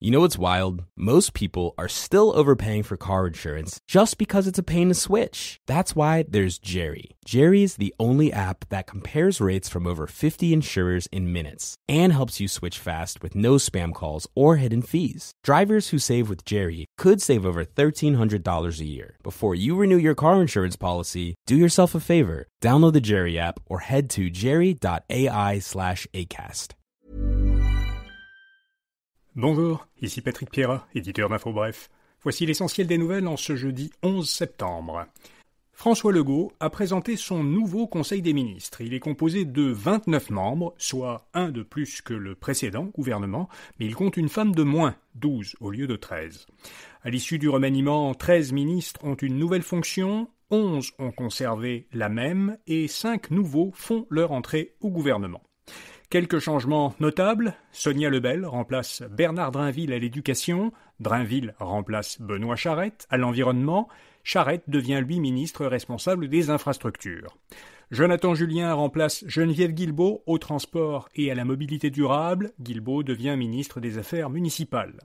You know what's wild? Most people are still overpaying for car insurance just because it's a pain to switch. That's why there's Jerry. Jerry's the only app that compares rates from over 50 insurers in minutes and helps you switch fast with no spam calls or hidden fees. Drivers who save with Jerry could save over $1,300 a year. Before you renew your car insurance policy, do yourself a favor. Download the Jerry app or head to jerry.ai/acast. Bonjour, ici Patrick Pierrat, éditeur d'InfoBref. Voici l'essentiel des nouvelles en ce jeudi 11 septembre. François Legault a présenté son nouveau Conseil des ministres. Il est composé de 29 membres, soit un de plus que le précédent gouvernement, mais il compte une femme de moins, 12 au lieu de 13. À l'issue du remaniement, 13 ministres ont une nouvelle fonction, 11 ont conservé la même et 5 nouveaux font leur entrée au gouvernement. Quelques changements notables, Sonia Lebel remplace Bernard Drinville à l'éducation, Drinville remplace Benoît Charette à l'environnement, Charette devient lui ministre responsable des infrastructures. Jonathan Julien remplace Geneviève Guilbault au transport et à la mobilité durable, Guilbault devient ministre des Affaires municipales.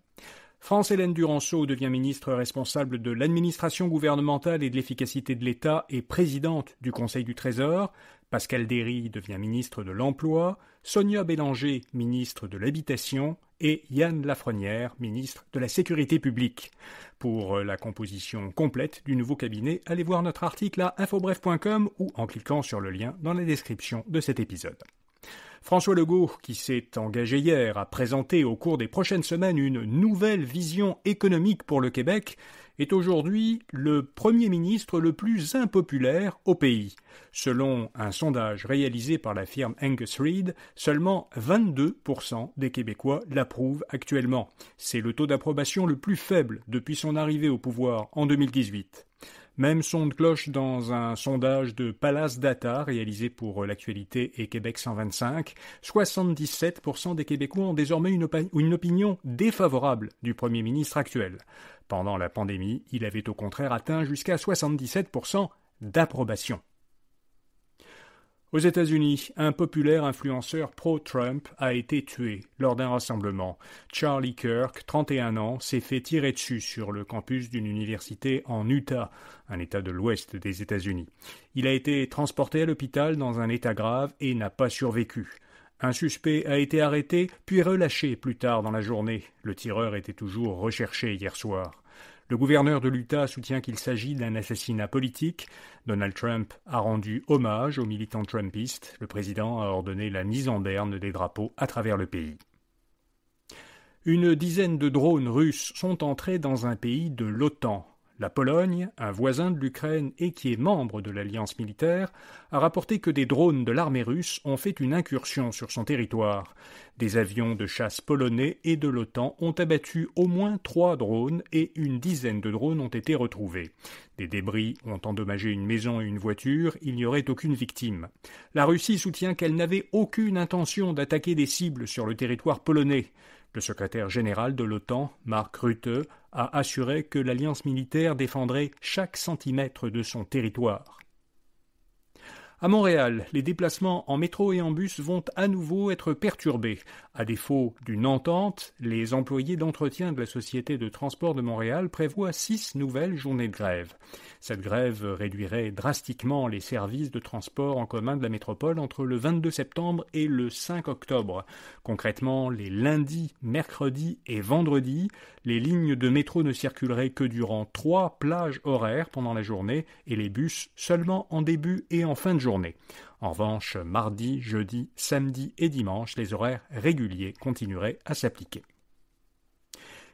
France-Hélène Duranceau devient ministre responsable de l'administration gouvernementale et de l'efficacité de l'État et présidente du Conseil du Trésor. Pascal Derry devient ministre de l'Emploi, Sonia Bélanger, ministre de l'Habitation, et Yann Lafrenière, ministre de la Sécurité publique. Pour la composition complète du nouveau cabinet, allez voir notre article à infobref.com ou en cliquant sur le lien dans la description de cet épisode. François Legault, qui s'est engagé hier à présenter au cours des prochaines semaines une nouvelle vision économique pour le Québec, est aujourd'hui le Premier ministre le plus impopulaire au pays. Selon un sondage réalisé par la firme Angus Reid, seulement 22% des Québécois l'approuvent actuellement. C'est le taux d'approbation le plus faible depuis son arrivée au pouvoir en 2018. Même son de cloche dans un sondage de Palace Data réalisé pour l'actualité et Québec 125, 77% des Québécois ont désormais une opinion défavorable du Premier ministre actuel. Pendant la pandémie, il avait au contraire atteint jusqu'à 77% d'approbation. Aux États-Unis, un populaire influenceur pro-Trump a été tué lors d'un rassemblement. Charlie Kirk, 31 ans, s'est fait tirer dessus sur le campus d'une université en Utah, un État de l'ouest des États-Unis. Il a été transporté à l'hôpital dans un état grave et n'a pas survécu. Un suspect a été arrêté puis relâché plus tard dans la journée. Le tireur était toujours recherché hier soir. Le gouverneur de l'Utah soutient qu'il s'agit d'un assassinat politique. Donald Trump a rendu hommage aux militants trumpistes. Le président a ordonné la mise en berne des drapeaux à travers le pays. Une dizaine de drones russes sont entrés dans un pays de l'OTAN. La Pologne, un voisin de l'Ukraine et qui est membre de l'alliance militaire, a rapporté que des drones de l'armée russe ont fait une incursion sur son territoire. Des avions de chasse polonais et de l'OTAN ont abattu au moins 3 drones et une dizaine de drones ont été retrouvés. Des débris ont endommagé une maison et une voiture, il n'y aurait aucune victime. La Russie soutient qu'elle n'avait aucune intention d'attaquer des cibles sur le territoire polonais. Le secrétaire général de l'OTAN, Mark Rutte, a assuré que l'alliance militaire défendrait chaque centimètre de son territoire. À Montréal, les déplacements en métro et en bus vont à nouveau être perturbés. À défaut d'une entente, les employés d'entretien de la Société de transport de Montréal prévoient 6 nouvelles journées de grève. Cette grève réduirait drastiquement les services de transport en commun de la métropole entre le 22 septembre et le 5 octobre. Concrètement, les lundis, mercredis et vendredis, les lignes de métro ne circuleraient que durant 3 plages horaires pendant la journée et les bus seulement en début et en fin de journée. En revanche, mardi, jeudi, samedi et dimanche, les horaires réguliers continueraient à s'appliquer.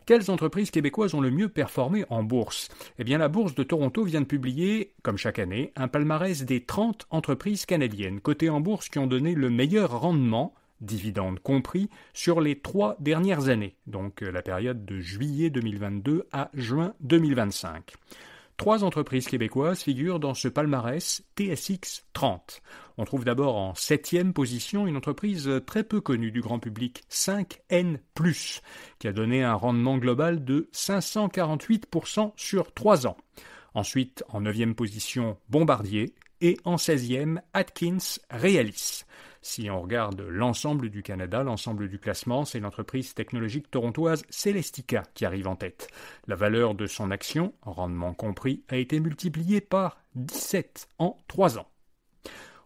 Quelles entreprises québécoises ont le mieux performé en bourse ? Eh bien, la Bourse de Toronto vient de publier, comme chaque année, un palmarès des 30 entreprises canadiennes cotées en bourse qui ont donné le meilleur rendement, dividendes compris, sur les 3 dernières années, donc la période de juillet 2022 à juin 2025. 3 entreprises québécoises figurent dans ce palmarès TSX 30. On trouve d'abord en 7e position une entreprise très peu connue du grand public, 5N+, qui a donné un rendement global de 548% sur 3 ans. Ensuite, en 9e position, Bombardier et en 16e, Atkins Realis. Si on regarde l'ensemble du Canada, l'ensemble du classement, c'est l'entreprise technologique torontoise Celestica qui arrive en tête. La valeur de son action, rendement compris, a été multipliée par 17 en 3 ans.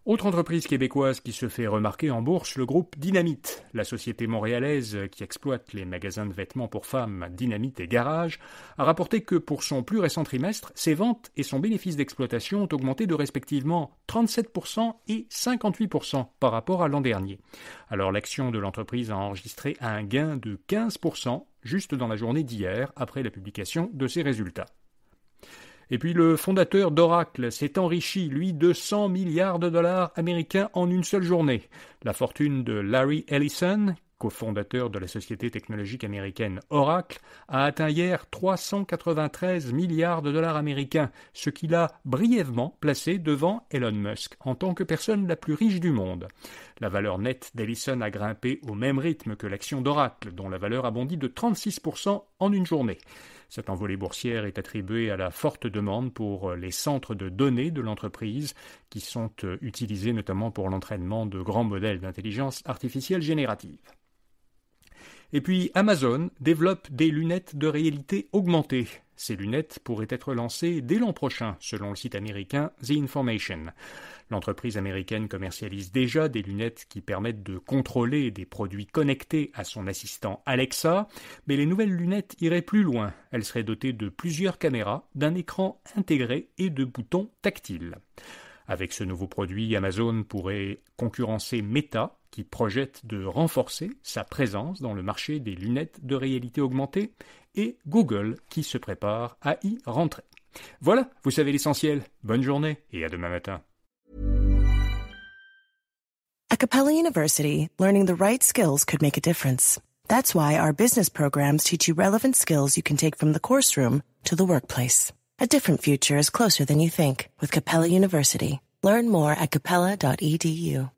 Autre entreprise québécoise qui se fait remarquer en bourse, le groupe Dynamite. La société montréalaise qui exploite les magasins de vêtements pour femmes Dynamite et Garage a rapporté que pour son plus récent trimestre, ses ventes et son bénéfice d'exploitation ont augmenté de respectivement 37% et 58% par rapport à l'an dernier. Alors l'action de l'entreprise a enregistré un gain de 15% juste dans la journée d'hier après la publication de ses résultats. Et puis le fondateur d'Oracle s'est enrichi, lui, de 100 milliards de dollars américains en une seule journée. La fortune de Larry Ellison, cofondateur de la société technologique américaine Oracle, a atteint hier 393 milliards de dollars américains, ce qui l'a brièvement placé devant Elon Musk en tant que personne la plus riche du monde. La valeur nette d'Ellison a grimpé au même rythme que l'action d'Oracle, dont la valeur a bondi de 36% en une journée. Cette envolée boursière est attribuée à la forte demande pour les centres de données de l'entreprise qui sont utilisés notamment pour l'entraînement de grands modèles d'intelligence artificielle générative. Et puis Amazon développe des lunettes de réalité augmentée. Ces lunettes pourraient être lancées dès l'an prochain, selon le site américain The Information. L'entreprise américaine commercialise déjà des lunettes qui permettent de contrôler des produits connectés à son assistant Alexa, mais les nouvelles lunettes iraient plus loin. Elles seraient dotées de plusieurs caméras, d'un écran intégré et de boutons tactiles. Avec ce nouveau produit, Amazon pourrait concurrencer Meta, qui projette de renforcer sa présence dans le marché des lunettes de réalité augmentée, et Google, qui se prépare à y rentrer. Voilà, vous savez l'essentiel. Bonne journée et à demain matin. At Capella University, learning the right skills could make a difference. That's why our business programs teach you relevant skills you can take from the course room to the workplace. A different future is closer than you think with Capella University. Learn more at capella.edu.